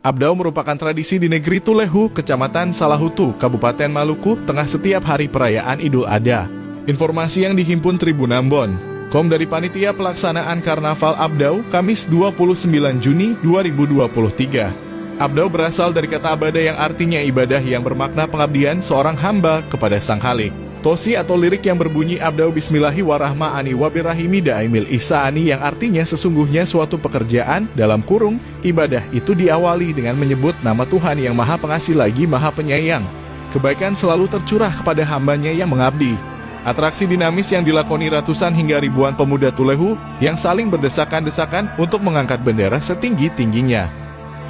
Abdau merupakan tradisi di negeri Tulehu, Kecamatan Salahutu, Kabupaten Maluku, tengah setiap hari perayaan Idul Adha. Informasi yang dihimpun Tribun Ambon. Dari Panitia Pelaksanaan Karnaval Abdau, Kamis 29 Juni 2023. Abdau berasal dari kata abada yang artinya ibadah yang bermakna pengabdian seorang hamba kepada Sang Khalik. Tosi atau lirik yang berbunyi Abdau Bismillahi warahmani wabirrahimi daimil isani yang artinya sesungguhnya suatu pekerjaan dalam kurung ibadah itu diawali dengan menyebut nama Tuhan yang Maha Pengasih lagi Maha Penyayang. Kebaikan selalu tercurah kepada hambanya yang mengabdi. Atraksi dinamis yang dilakoni ratusan hingga ribuan pemuda Tulehu yang saling berdesakan-desakan untuk mengangkat bendera setinggi-tingginya.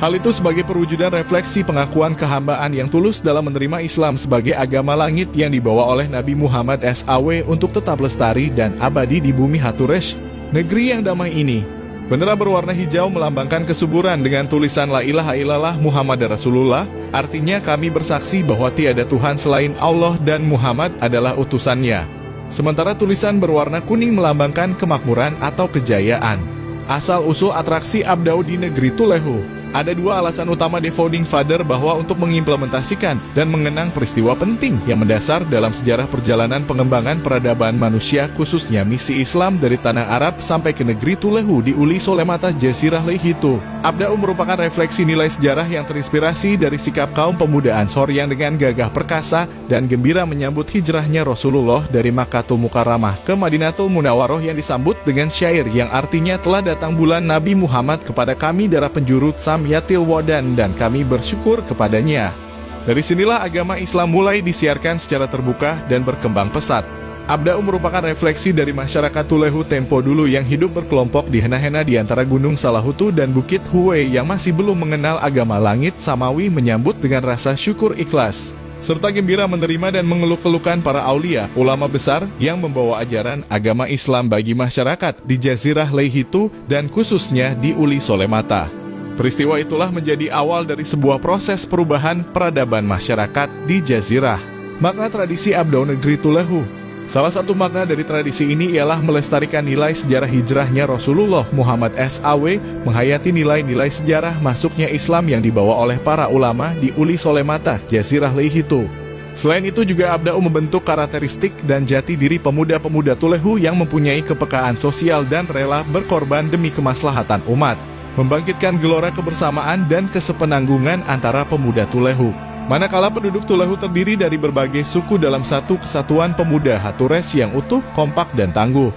Hal itu sebagai perwujudan refleksi pengakuan kehambaan yang tulus dalam menerima Islam sebagai agama langit yang dibawa oleh Nabi Muhammad SAW untuk tetap lestari dan abadi di bumi Haturesh, negeri yang damai ini. Bendera berwarna hijau melambangkan kesuburan dengan tulisan La ilaha illallah Muhammad Rasulullah, artinya kami bersaksi bahwa tiada Tuhan selain Allah dan Muhammad adalah utusannya. Sementara tulisan berwarna kuning melambangkan kemakmuran atau kejayaan. Asal-usul atraksi Abdau di negeri Tulehu. Ada dua alasan utama The Founding Father bahwa untuk mengimplementasikan dan mengenang peristiwa penting yang mendasar dalam sejarah perjalanan pengembangan peradaban manusia khususnya misi Islam dari tanah Arab sampai ke negeri Tulehu di Uli Solemata Jazirah Lehitu. Abdau merupakan refleksi nilai sejarah yang terinspirasi dari sikap kaum pemuda Ansor yang dengan gagah perkasa dan gembira menyambut hijrahnya Rasulullah dari Makkatul Mukarramah ke Madinatul Munawwaroh yang disambut dengan syair yang artinya telah datang bulan Nabi Muhammad kepada kami darah penjurut Yatil Wadan dan kami bersyukur kepadanya. Dari sinilah agama Islam mulai disiarkan secara terbuka dan berkembang pesat. Abdau merupakan refleksi dari masyarakat Tulehu tempo dulu yang hidup berkelompok di hena-hena di antara Gunung Salahutu dan Bukit Huwe yang masih belum mengenal agama langit samawi menyambut dengan rasa syukur ikhlas, serta gembira menerima dan mengeluh-keluhkan para aulia, ulama besar yang membawa ajaran agama Islam bagi masyarakat di Jazirah Lehitu dan khususnya di Uli Solemata. Peristiwa itulah menjadi awal dari sebuah proses perubahan peradaban masyarakat di Jazirah. Makna tradisi Abdau negeri Tulehu. Salah satu makna dari tradisi ini ialah melestarikan nilai sejarah hijrahnya Rasulullah Muhammad SAW, menghayati nilai-nilai sejarah masuknya Islam yang dibawa oleh para ulama di Uli Solemata, Jazirah Lehitu. Selain itu juga Abdau membentuk karakteristik dan jati diri pemuda-pemuda Tulehu yang mempunyai kepekaan sosial dan rela berkorban demi kemaslahatan umat, membangkitkan gelora kebersamaan dan kesepenanggungan antara pemuda Tulehu. Manakala penduduk Tulehu terdiri dari berbagai suku dalam satu kesatuan pemuda Haturesh yang utuh, kompak, dan tangguh.